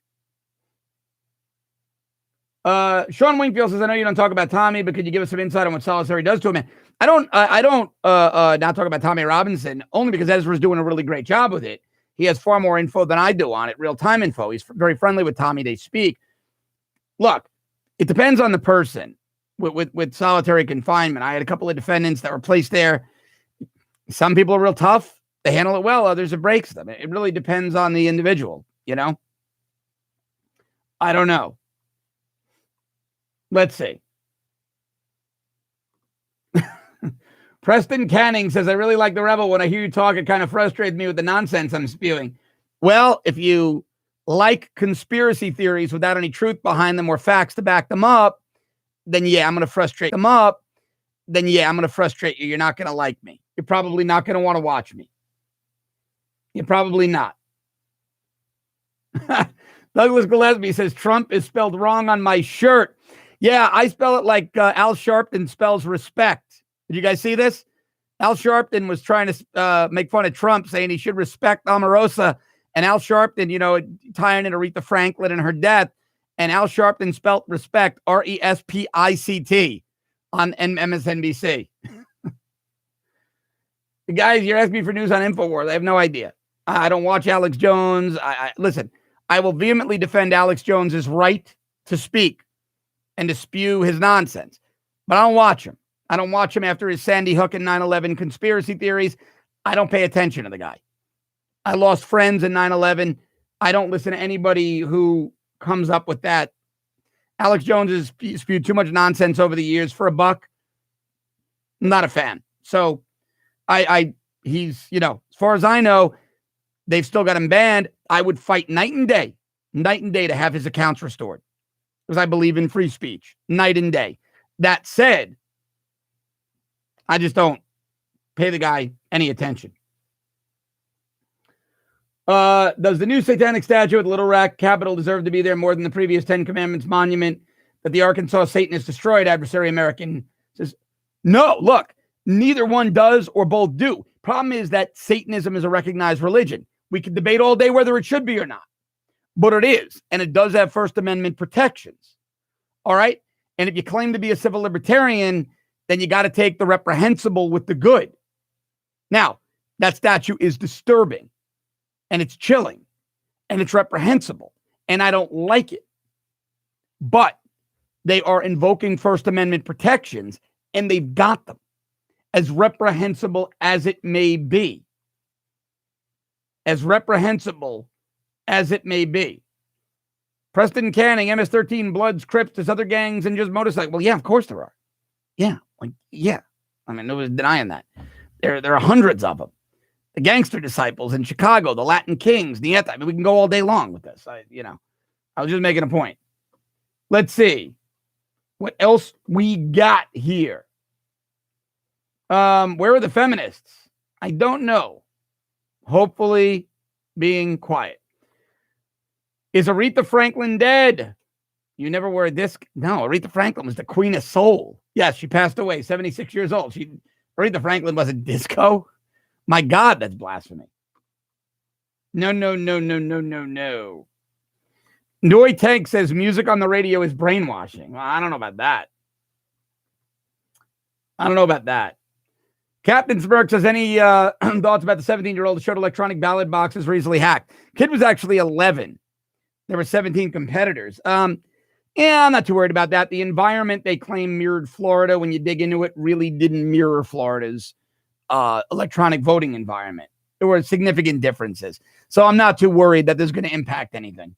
Sean Wingfield says, I know you don't talk about Tommy, but could you give us some insight on what solitary does to him? I don't not talk about Tommy Robinson, only because Ezra's doing a really great job with it. He has far more info than I do on it, real-time info. He's very friendly with Tommy. They speak. Look, it depends on the person with solitary confinement. I had a couple of defendants that were placed there. Some people are real tough. They handle it well. Others, it breaks them. It really depends on the individual, you know? I don't know. Let's see. Preston Canning says, I really like the Rebel. When I hear you talk, it kind of frustrates me with the nonsense I'm spewing. Well, if you like conspiracy theories without any truth behind them or facts to back them up, then yeah, I'm going to frustrate them up. Then yeah, I'm going to frustrate you. You're not going to like me. You're probably not going to want to watch me. You're probably not. Douglas Gillespie says, Trump is spelled wrong on my shirt. Yeah, I spell it like Al Sharpton spells respect. Did you guys see this? Al Sharpton was trying to make fun of Trump, saying he should respect Omarosa. And Al Sharpton, tying in Aretha Franklin and her death. And Al Sharpton spelt respect, RESPICT, on MSNBC. Guys, you're asking me for news on InfoWars. I have no idea. I don't watch Alex Jones. Listen, I will vehemently defend Alex Jones's right to speak and to spew his nonsense. But I don't watch him. I don't watch him after his Sandy Hook and 9/11 conspiracy theories. I don't pay attention to the guy. I lost friends in 9/11. I don't listen to anybody who comes up with that. Alex Jones has spewed too much nonsense over the years for a buck. I'm not a fan. So he's, as far as I know, they've still got him banned. I would fight night and day to have his accounts restored because I believe in free speech, night and day. That said, I just don't pay the guy any attention. Does the new satanic statue at the Little Rock Capitol deserve to be there more than the previous 10 Commandments monument that the Arkansas Satanists destroyed? Adversary American says, no, look, neither one does or both do. Problem is that Satanism is a recognized religion. We can debate all day whether it should be or not, but it is, and it does have First Amendment protections. All right? And if you claim to be a civil libertarian, then you got to take the reprehensible with the good. Now, that statue is disturbing, and it's chilling, and it's reprehensible, and I don't like it. But they are invoking First Amendment protections, and they've got them, as reprehensible as it may be. As reprehensible as it may be. Preston Canning, MS-13, Bloods, Crips, there's other gangs and just motorcycles. Well, yeah, of course there are. Yeah. I mean, nobody's denying that. There are hundreds of them. The gangster disciples in Chicago, the Latin Kings, the anti. I mean, we can go all day long with this. I was just making a point. Let's see what else we got here. Where are the feminists? I don't know. Hopefully being quiet. Is Aretha Franklin dead? You never wore a disc? No, Aretha Franklin was the queen of soul. Yes, she passed away, 76 years old. Aretha Franklin wasn't disco. My God, that's blasphemy. No. Noy Tank says music on the radio is brainwashing. Well, I don't know about that. Captain Smirk says, any thoughts about the 17-year-old who showed electronic ballot boxes were easily hacked? Kid was actually 11. There were 17 competitors. Yeah, I'm not too worried about that. The environment they claim mirrored Florida. When you dig into it, really didn't mirror Florida's electronic voting environment. There were significant differences. So I'm not too worried that this is going to impact anything.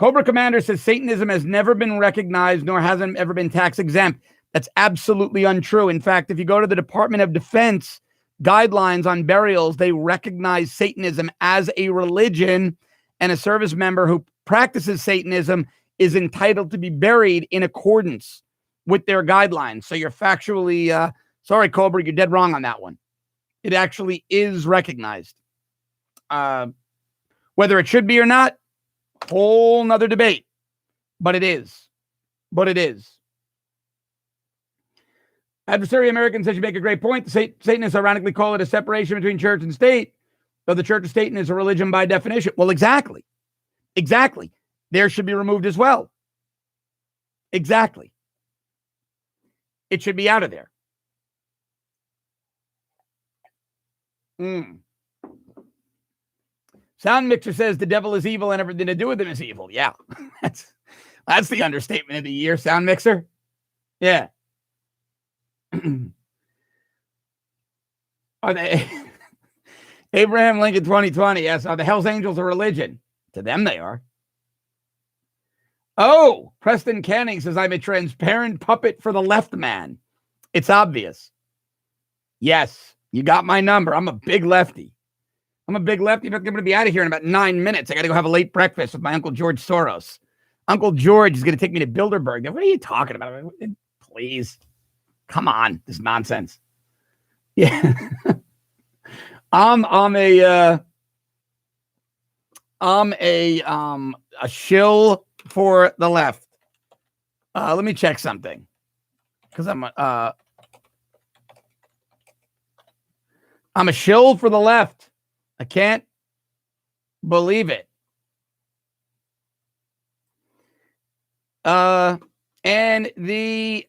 Cobra Commander says Satanism has never been recognized nor hasn't ever been tax exempt. That's absolutely untrue. In fact, if you go to the Department of Defense guidelines on burials, they recognize Satanism as a religion, and a service member who practices Satanism is entitled to be buried in accordance with their guidelines. So you're factually, sorry, Cobra, you're dead wrong on that one. It actually is recognized. Whether it should be or not, whole nother debate. But it is. Adversary American says you make a great point. The Satanists ironically call it a separation between church and state, though the Church of Satan is a religion by definition. Well, exactly. There should be removed as well. Exactly. It should be out of there. Sound Mixer says the devil is evil and everything to do with him is evil. Yeah, that's the understatement of the year, Sound Mixer. Yeah. Are they Abraham Lincoln 2020? Yes. Are the Hells Angels a religion? To them, they are. Oh, Preston Canning says I'm a transparent puppet for the left man. It's obvious. Yes, you got my number. I'm a big lefty. I'm going to be out of here in about 9 minutes. I got to go have a late breakfast with my Uncle George Soros. Uncle George is going to take me to Bilderberg. What are you talking about? Please. Come on. This nonsense. Yeah. I'm a shill for the left. Let me check something. Because I'm a shill for the left. I can't believe it. And the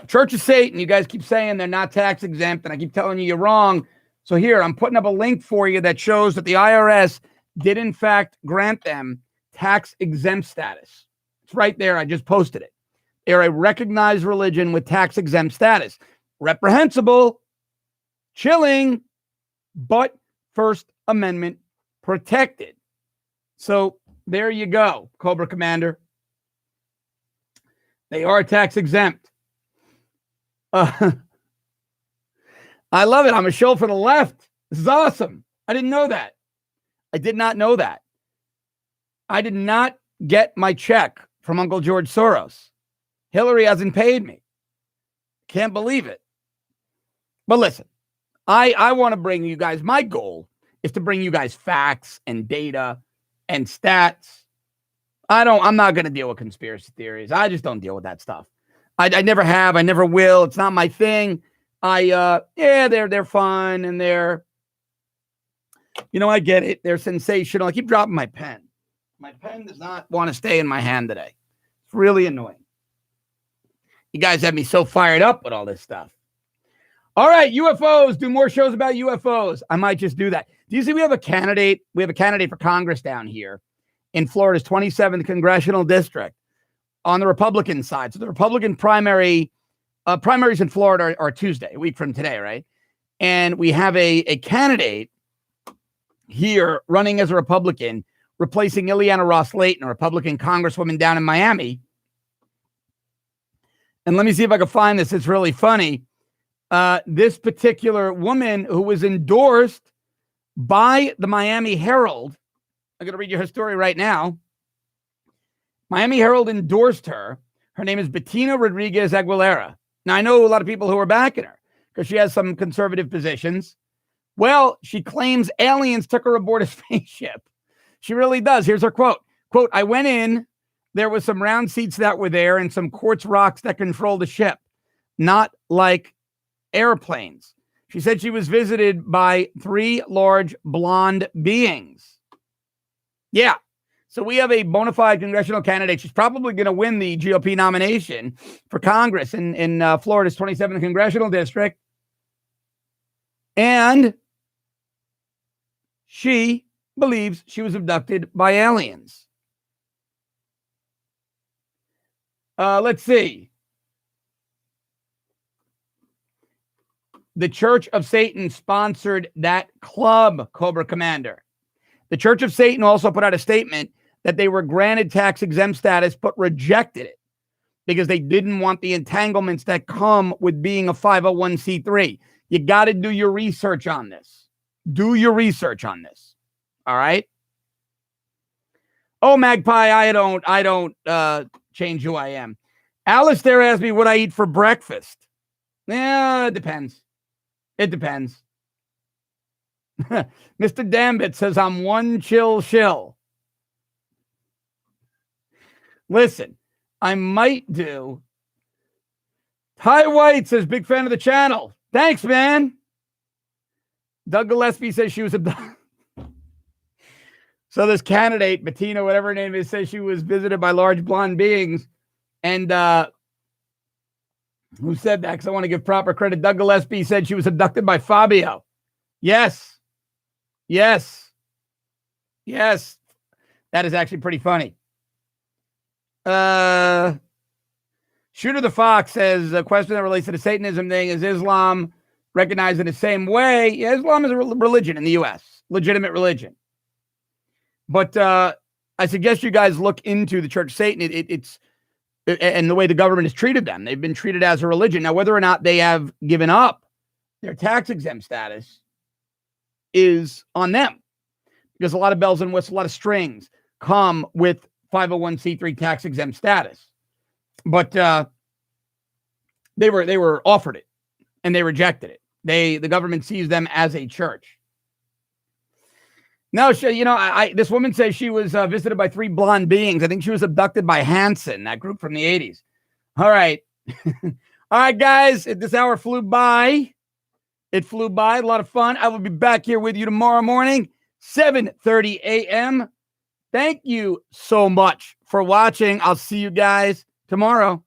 Church of Satan, you guys keep saying they're not tax exempt, and I keep telling you you're wrong. So here, I'm putting up a link for you that shows that the IRS did in fact grant them tax exempt status. It's right there. I just posted it. They're a recognized religion with tax exempt status. Reprehensible, chilling, but First Amendment protected. So there you go, Cobra Commander. They are tax exempt. I love it. I'm a shill for the left. This is awesome. I didn't know that. I did not know that. I did not get my check from Uncle George Soros. Hillary hasn't paid me. Can't believe it. But listen, I want to bring you guys, my goal is to bring you guys facts and data and stats. I'm not going to deal with conspiracy theories. I just don't deal with that stuff. I never have. I never will. It's not my thing. They're fun and they're, I get it. They're sensational. I keep dropping my pen. My pen does not want to stay in my hand today. It's really annoying. You guys have me so fired up with all this stuff. All right, UFOs. Do more shows about UFOs. I might just do that. Do you see we have a candidate? We have a candidate for Congress down here in Florida's 27th congressional district on the Republican side. So the Republican primaries in Florida are Tuesday, a week from today, right? And we have a candidate here running as a Republican, replacing Ileana Ross-Layton, a Republican congresswoman down in Miami. And let me see if I can find this. It's really funny. This particular woman who was endorsed by the Miami Herald, I'm going to read you her story right now. Miami Herald endorsed her. Her name is Bettina Rodriguez Aguilera. Now, I know a lot of people who are backing her because she has some conservative positions. Well, she claims aliens took her aboard a spaceship. She really does. Here's her quote. Quote, I went in. There was some round seats that were there and some quartz rocks that control the ship. Not like airplanes. She said she was visited by 3 large blonde beings. Yeah. So we have a bona fide congressional candidate. She's probably going to win the GOP nomination for Congress in Florida's 27th congressional district. And she believes she was abducted by aliens. Let's see. The Church of Satan sponsored that club, Cobra Commander. The Church of Satan also put out a statement that they were granted tax-exempt status but rejected it because they didn't want the entanglements that come with being a 501c3. You got to do your research on this. Do your research on this. All right? Oh, Magpie, I don't change who I am. Alistair asked me what I eat for breakfast. Yeah, it depends. It depends. Mr. Dambit says I'm one chill shill. Listen, I might do. Ty White says, big fan of the channel. Thanks, man. Doug Gillespie says she was abducted. So this candidate, Bettina, whatever her name is, says she was visited by large blonde beings. And who said that? Because I want to give proper credit. Doug Gillespie said she was abducted by Fabio. Yes. Yes. Yes. That is actually pretty funny. Shooter the Fox says a question that relates to the Satanism thing. Is Islam recognized in the same way? Yeah, Islam is a religion in the U.S., legitimate religion. But I suggest you guys look into the Church of Satan. It's and the way the government has treated them. They've been treated as a religion. Now, whether or not they have given up their tax-exempt status is on them, because a lot of bells and whistles, a lot of strings come with 501c3 tax-exempt status. But they were offered it, and they rejected it. The government sees them as a church. No, this woman says she was visited by 3 blonde beings. I think she was abducted by Hanson, that group from the 80s. All right. All right, guys. This hour flew by. It flew by. A lot of fun. I will be back here with you tomorrow morning, 7:30 a.m. Thank you so much for watching. I'll see you guys tomorrow.